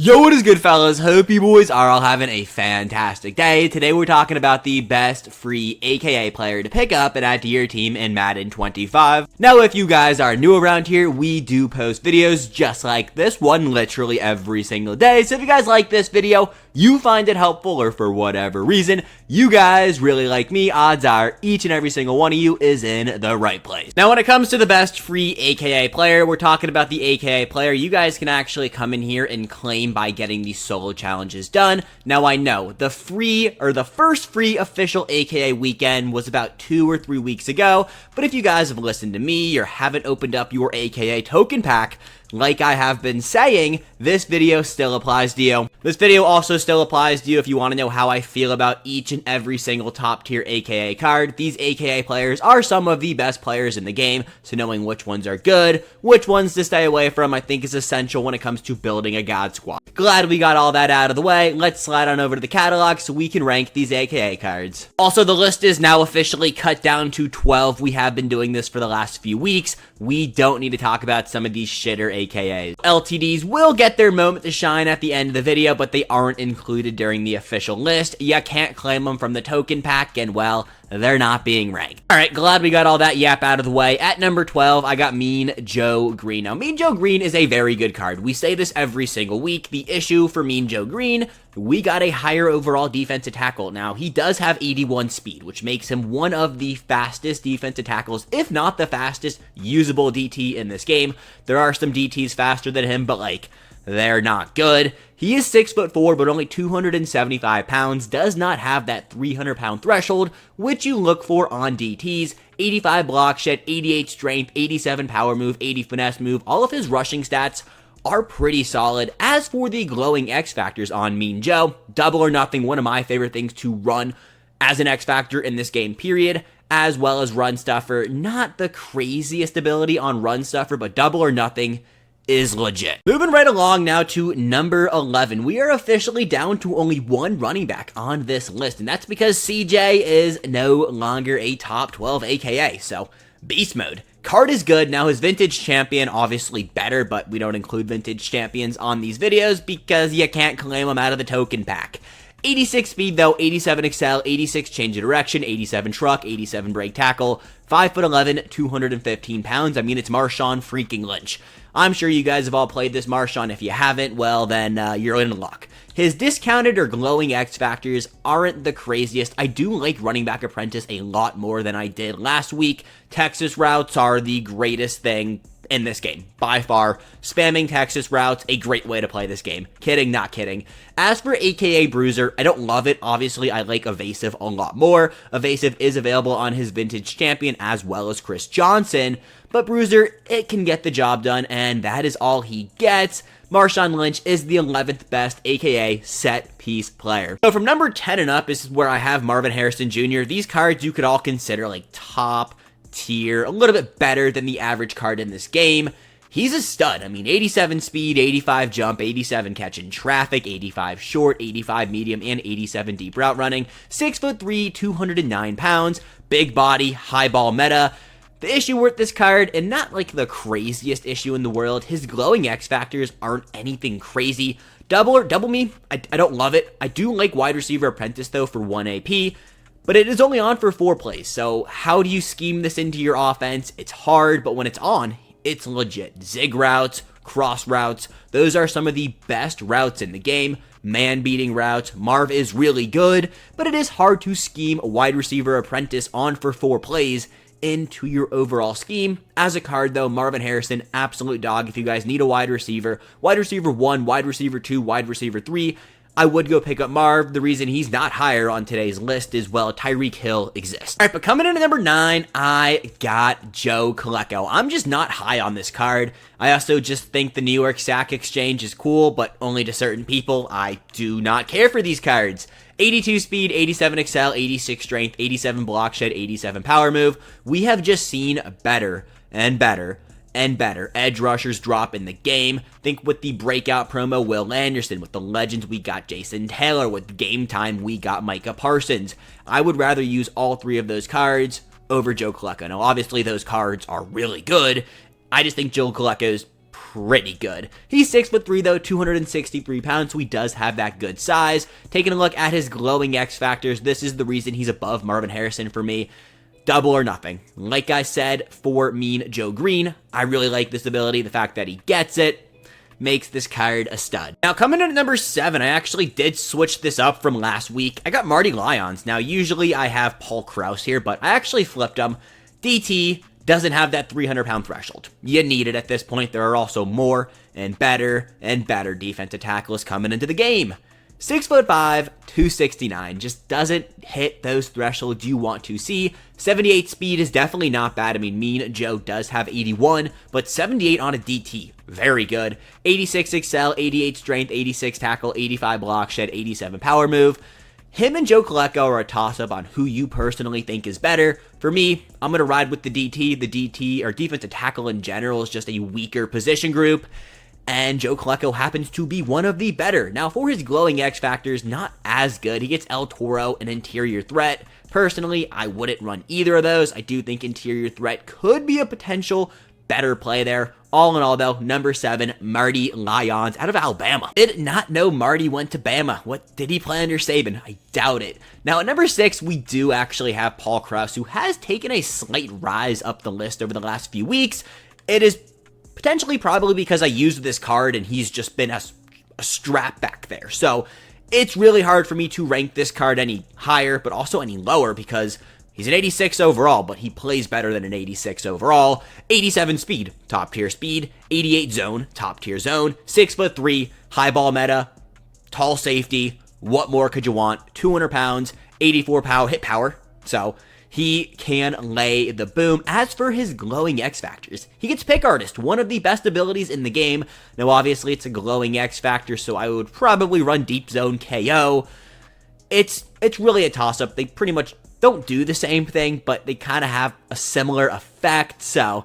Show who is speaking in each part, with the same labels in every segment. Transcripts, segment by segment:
Speaker 1: Yo, what is good, fellas? Hope you boys are all having a fantastic day. Today we're talking about the best free AKA player to pick up and add to your team in Madden 25. Now, if you guys are new around here, we do post videos just like this one literally every single day. So if you guys like this video, you find it helpful, or for whatever reason, you guys really like me, odds are each and every single one of you is in the right place. Now, when it comes to the best free AKA player, we're talking about the AKA player you guys can actually come in here and claim by getting these solo challenges done. Now, I know the first free official AKA weekend was about 2 or 3 weeks ago, but if you guys have listened to me or haven't opened up your AKA token pack, like I have been saying, this video still applies to you. This video also still applies to you if you want to know how I feel about each and every single top tier AKA card. These AKA players are some of the best players in the game, so knowing which ones are good, which ones to stay away from, I think is essential when it comes to building a god squad. Glad we got all that out of the way. Let's slide on over to the catalog so we can rank these AKA cards. Also, the list is now officially cut down to 12. We have been doing this for the last few weeks. We don't need to talk about some of these shitter AKAs. LTDs will get their moment to shine at the end of the video, but they aren't included during the official list. You can't claim them from the token pack, and well, they're not being ranked. Alright, glad we got all that yap out of the way. At number 12, I got Mean Joe Green. Now, Mean Joe Green is a very good card. We say this every single week. The issue for Mean Joe Green, we got a higher overall defensive tackle. Now, he does have 81 speed, which makes him one of the fastest defensive tackles, if not the fastest usable DT in this game. There are some DTs faster than him, but they're not good. He is 6'4", but only 275 pounds, does not have that 300-pound threshold, which you look for on DTs. 85 block shed, 88 strength, 87 power move, 80 finesse move. All of his rushing stats are pretty solid. As for the glowing X factors on Mean Joe, double or nothing, one of my favorite things to run as an X factor in this game, period, as well as run stuffer. Not the craziest ability on run stuffer, but double or nothing is legit. Moving right along now to number 11. We are officially down to only one running back on this list, and that's because CJ is no longer a top 12 AKA, so beast mode. Card is good. Now, his vintage champion, obviously better, but we don't include vintage champions on these videos because you can't claim them out of the token pack. 86 speed though, 87 excel, 86 change of direction, 87 truck, 87 break tackle, 5'11", 215 pounds. I mean, it's Marshawn freaking Lynch. I'm sure you guys have all played this Marshawn. If you haven't, well, then you're in luck. His discounted or glowing X factors aren't the craziest. I do like running back apprentice a lot more than I did last week. Texas routes are the greatest thing in this game, by far. Spamming Texas routes, a great way to play this game. Kidding, not kidding. As for AKA Bruiser, I don't love it. Obviously, I like Evasive a lot more. Evasive is available on his vintage champion as well as Chris Johnson, but Bruiser, it can get the job done, and that is all he gets. Marshawn Lynch is the 11th best AKA set piece player. So from number 10 and up, this is where I have Marvin Harrison Jr. These cards you could all consider top tier, a little bit better than the average card in this game. He's a stud. I mean, 87 speed, 85 jump, 87 catch in traffic, 85 short, 85 medium, and 87 deep route running. 6'3", 209 pounds, big body, high ball meta. The issue with this card, and not the craziest issue in the world, his glowing X factors aren't anything crazy. Double me, I don't love it. I do like wide receiver apprentice though for 1 AP, but it is only on for 4 plays. So how do you scheme this into your offense? It's hard, but when it's on, it's legit. Zig routes, cross routes, those are some of the best routes in the game. Man-beating routes. Marv is really good, but it is hard to scheme a wide receiver apprentice on for 4 plays into your overall scheme. As a card though, Marvin Harrison, absolute dog. If you guys need a wide receiver 1, wide receiver 2, wide receiver 3, I would go pick up Marv. The reason he's not higher on today's list is, well, Tyreek Hill exists. Alright, but coming in at number 9, I got Joe Colecco. I'm just not high on this card. I also just think the New York Sack Exchange is cool, but only to certain people. I do not care for these cards. 82 speed, 87 excel, 86 strength, 87 block shed, 87 power move. We have just seen better and better and better edge rushers drop in the game. Think with the breakout promo, Will Anderson. With the legends, we got Jason Taylor. With game time, we got Micah Parsons. I would rather use all 3 of those cards over Joe Colecco. Now, obviously, those cards are really good. I just think Joe Colecco is pretty good. He's 6'3" though, 263 pounds, so he does have that good size. Taking a look at his glowing X factors, this is the reason he's above Marvin Harrison for me. Double or nothing. Like I said, for Mean Joe Green, I really like this ability. The fact that he gets it makes this card a stud. Now, coming in at number 7, I actually did switch this up from last week. I got Marty Lyons. Now, usually I have Paul Krause here, but I actually flipped him. DT doesn't have that 300-pound threshold. You need it at this point. There are also more and better defensive tackles coming into the game. 6'5", 269, just doesn't hit those thresholds you want to see. 78 speed is definitely not bad. I mean, Mean Joe does have 81, but 78 on a DT, very good. 86 excel, 88 strength, 86 tackle, 85 block shed, 87 power move. Him and Joe Colecco are a toss-up on who you personally think is better. For me, I'm going to ride with the DT. The DT, or defensive tackle in general, is just a weaker position group. And Joe Colecco happens to be one of the better. Now, for his glowing X factors, not as good. He gets El Toro, an interior threat. Personally, I wouldn't run either of those. I do think interior threat could be a potential better play there. All in all, though, number 7, Marty Lyons out of Alabama. Did not know Marty went to Bama. What, did he play under Saban? I doubt it. Now, at number 6, we do actually have Paul Krause, who has taken a slight rise up the list over the last few weeks. It is potentially probably because I used this card and he's just been a strap back there. So it's really hard for me to rank this card any higher, but also any lower because he's an 86 overall, but he plays better than an 86 overall. 87 speed, top tier speed. 88 zone, top tier zone. 6'3", high ball meta, tall safety. What more could you want? 200 pounds, 84 hit power. So he can lay the boom. As for his glowing X factors, he gets Pick Artist, one of the best abilities in the game. Now, obviously, it's a glowing X factor, so I would probably run Deep Zone KO. It's really a toss-up. They pretty much don't do the same thing, but they kind of have a similar effect, so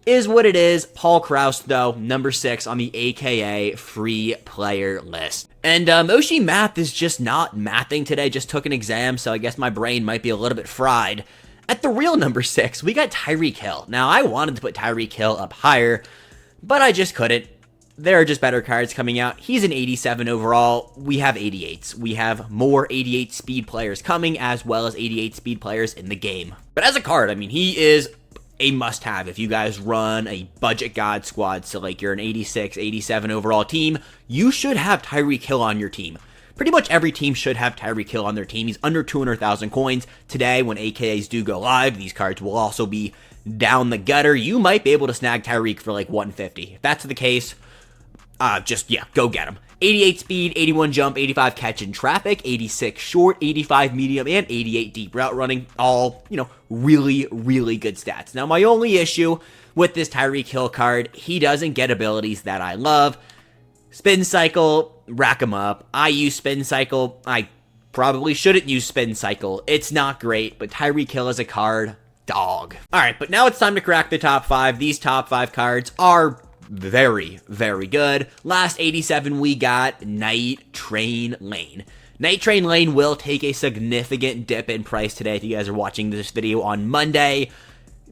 Speaker 1: is what it is. Paul Krause, though, number 6 on the AKA free player list. And Moshi Math is just not mathing today, just took an exam, so I guess my brain might be a little bit fried. At the real number 6, we got Tyreek Hill. Now, I wanted to put Tyreek Hill up higher, but I just couldn't. There are just better cards coming out. He's an 87 overall. We have 88s. We have more 88 speed players coming, as well as 88 speed players in the game. But as a card, I mean, he is a must-have if you guys run a budget god squad. So like you're an 86, 87 overall team, you should have Tyreek Hill on your team. Pretty much every team should have Tyreek Hill on their team. He's under 200,000 coins. Today, when AKAs do go live, these cards will also be down the gutter. You might be able to snag Tyreek for like 150. If that's the case, go get him. 88 speed, 81 jump, 85 catch in traffic, 86 short, 85 medium, and 88 deep route running. All, really, really good stats. Now, my only issue with this Tyreek Hill card, he doesn't get abilities that I love. Spin Cycle, rack him up. I use Spin Cycle. I probably shouldn't use Spin Cycle. It's not great, but Tyreek Hill as a card, dog. All right, but now it's time to crack the top 5. These top 5 cards are very, very good. Last 87 we got Night Train Lane. Night Train Lane will take a significant dip in price today. If you guys are watching this video on Monday,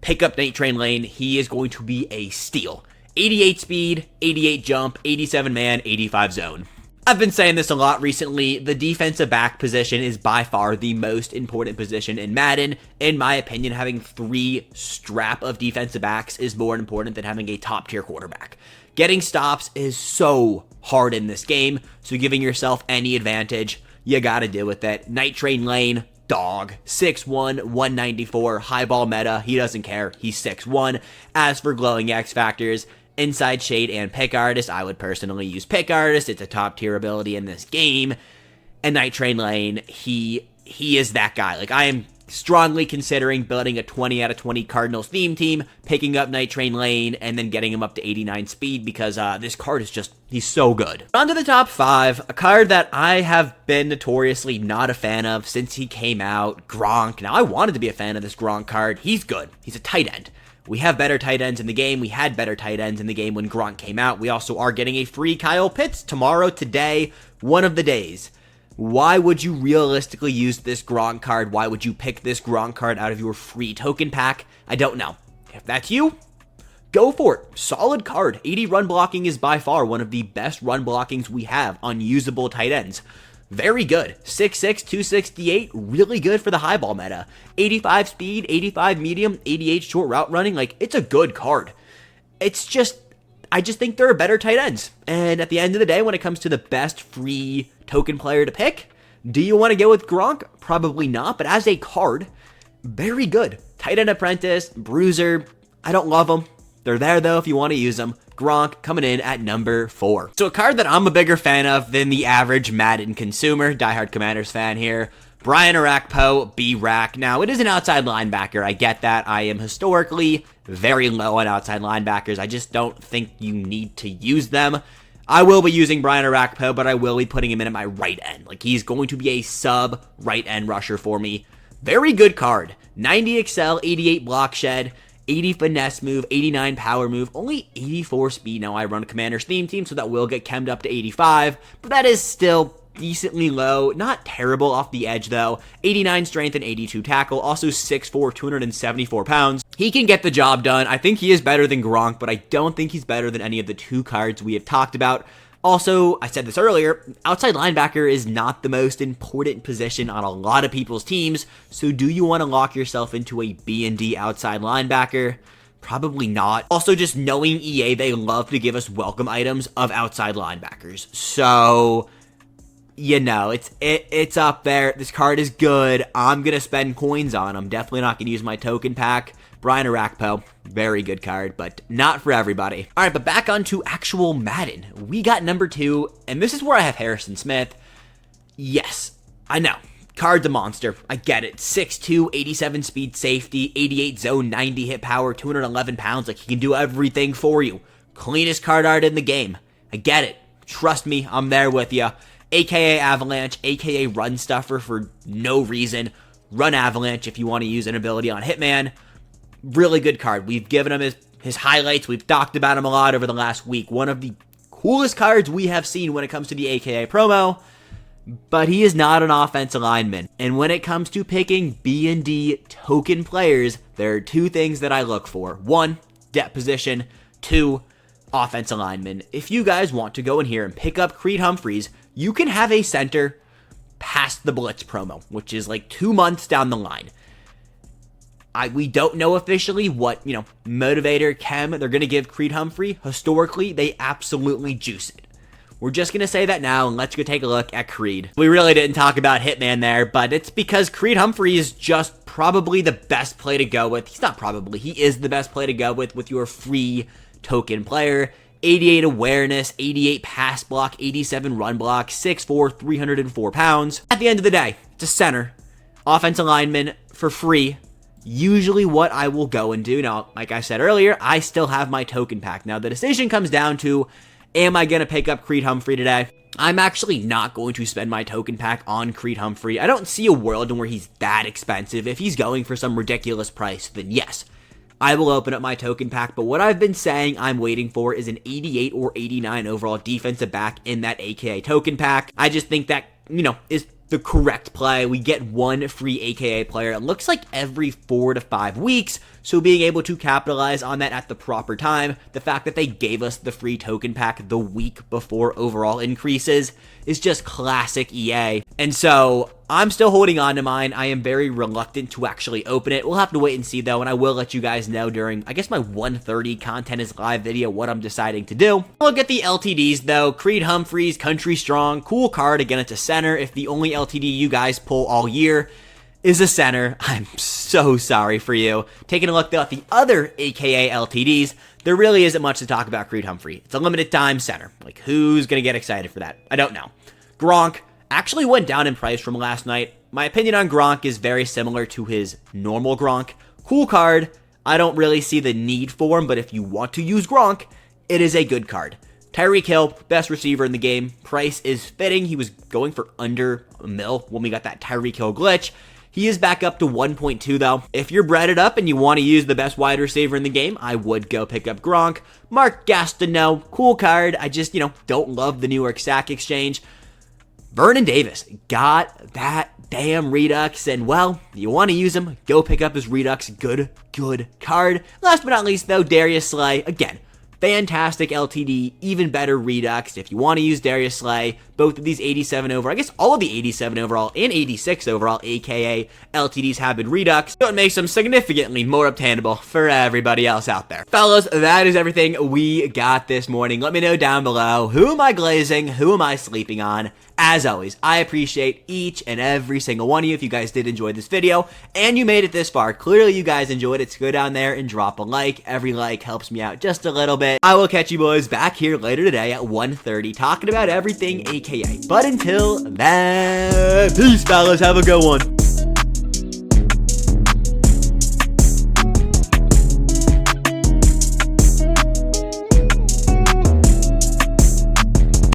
Speaker 1: pick up Night Train Lane. He is going to be a steal. 88 speed, 88 jump, 87 man, 85 zone. I've been saying this a lot recently. The defensive back position is by far the most important position in Madden. In my opinion, having 3 strap of defensive backs is more important than having a top tier quarterback. Getting stops is so hard in this game, so giving yourself any advantage, you gotta deal with it. Night Train Lane, dog. 6'1", 194, high ball meta, he doesn't care, he's 6'1". As for glowing X factors, Inside Shade and Pick Artist, I would personally use Pick Artist. It's a top tier ability in this game. And Night Train Lane, he is that guy. Like, I am strongly considering building a 20 out of 20 Cardinals theme team, picking up Night Train Lane, and then getting him up to 89 speed because this card is just, he's so good. On to the top 5, a card that I have been notoriously not a fan of since he came out, Gronk. Now, I wanted to be a fan of this Gronk card. He's good. He's a tight end. We have better tight ends in the game. We had better tight ends in the game when Gronk came out. We also are getting a free Kyle Pitts tomorrow, today, one of the days. Why would you realistically use this Gronk card? Why would you pick this Gronk card out of your free token pack? I don't know. If that's you, go for it. Solid card. 80 run blocking is by far one of the best run blockings we have on usable tight ends. Very good. 6'6", 268, really good for the high ball meta. 85 speed, 85 medium, 88 short route running. Like, it's a good card. It's just, I just think there are better tight ends. And at the end of the day, when it comes to the best free token player to pick, do you want to go with Gronk? Probably not, but as a card, very good. Tight end apprentice, bruiser, I don't love them. They're there though if you want to use them. Gronk coming in at number 4. So a card that I'm a bigger fan of than the average Madden consumer, diehard Commanders fan here, Brian Orakpo, B-Rack. Now, it is an outside linebacker. I get that. I am historically very low on outside linebackers. I just don't think you need to use them. I will be using Brian Orakpo, but I will be putting him in at my right end. Like, he's going to be a sub right end rusher for me. Very good card. 90 excel, 88 block shed, 80 finesse move, 89 power move, only 84 speed. Now I run a Commander's theme team, so that will get chemmed up to 85, but that is still decently low. Not terrible off the edge though. 89 strength and 82 tackle, also 6'4", 274 pounds. He can get the job done. I think he is better than Gronk, but I don't think he's better than any of the 2 cards we have talked about. Also, I said this earlier, outside linebacker is not the most important position on a lot of people's teams, so do you want to lock yourself into a B&D outside linebacker? Probably not. Also, just knowing EA, they love to give us welcome items of outside linebackers. So, you know, it's up there. This card is good. I'm going to spend coins on him. Definitely not going to use my token pack. Brian Orakpo, very good card, but not for everybody. All right, but back onto actual Madden. We got number 2, and this is where I have Harrison Smith. Yes, I know. Card's a monster. I get it. 6'2", 87 speed safety, 88 zone, 90 hit power, 211 pounds. Like, he can do everything for you. Cleanest card art in the game. I get it. Trust me, I'm there with you. AKA Avalanche, AKA Run Stuffer for no reason. Run Avalanche if you want to use an ability on Hitman. Really good card. We've given him his highlights. We've talked about him a lot over the last week. One of the coolest cards we have seen when it comes to the AKA promo, but he is not an offensive lineman. And when it comes to picking B&D token players, there are 2 things that I look for. 1, depth position. 2, offensive lineman. If you guys want to go in here and pick up Creed Humphreys, you can have a center past the Blitz promo, which is like 2 months down the line. We don't know officially what, motivator, chem they're going to give Creed Humphrey. Historically, they absolutely juice it. We're just going to say that now, and let's go take a look at Creed. We really didn't talk about Hitman there, but it's because Creed Humphrey is just probably the best play to go with. He's not probably, he is the best play to go with your free token player. 88 awareness, 88 pass block, 87 run block, 6'4", 304 pounds. At the end of the day, it's a center, offensive lineman for free. Usually what I will go and do. Now, like I said earlier, I still have my token pack. Now, the decision comes down to, am I going to pick up Creed Humphrey today? I'm actually not going to spend my token pack on Creed Humphrey. I don't see a world in where he's that expensive. If he's going for some ridiculous price, then yes, I will open up my token pack. But what I've been saying I'm waiting for is an 88 or 89 overall defensive back in that AKA token pack. I just think that, is the correct play. We get 1 free AKA player. It looks like every 4 to 5 weeks, so being able to capitalize on that at the proper time, the fact that they gave us the free token pack the week before overall increases is just classic EA. And so I'm still holding on to mine. I am very reluctant to actually open it. We'll have to wait and see though, and I will let you guys know during, I guess, my 1:30 content is live video what I'm deciding to do. Look at the LTDs though. Creed Humphreys, Country Strong, cool card. Again, it's a center. If the only LTD you guys pull all year is a center, I'm so sorry for you. Taking a look though at the other AKA LTDs, there really isn't much to talk about Creed Humphrey. It's a limited time center. Like, who's gonna get excited for that? I don't know. Gronk actually went down in price from last night. My opinion on Gronk is very similar to his normal Gronk. Cool card. I don't really see the need for him, but if you want to use Gronk, it is a good card. Tyreek Hill, best receiver in the game. Price is fitting. He was going for under $1 million when we got that Tyreek Hill glitch. He is back up to 1.2 though. If you're breaded up and you want to use the best wide receiver in the game, I would go pick up Gronk. Mark Gastineau, cool card. I just, don't love the New York Sack Exchange. Vernon Davis got that damn Redux, and well, you want to use him, go pick up his Redux. Good card. Last but not least, though, Darius Slay, again, fantastic LTD, even better Redux. If you want to use Darius Slay, both of these 87 overall, I guess all of the 87 overall and 86 overall AKA LTDs have been Redux, so it makes them significantly more obtainable for everybody else out there. Fellas, that is everything we got this morning. Let me know down below, who am I glazing, who am I sleeping on? As always, I appreciate each and every single one of you if you guys did enjoy this video, and you made it this far. Clearly you guys enjoyed it, so go down there and drop a like. Every like helps me out just a little bit. I will catch you boys back here later today at 1:30 talking about everything AKA. But until then, peace fellas, have a good one.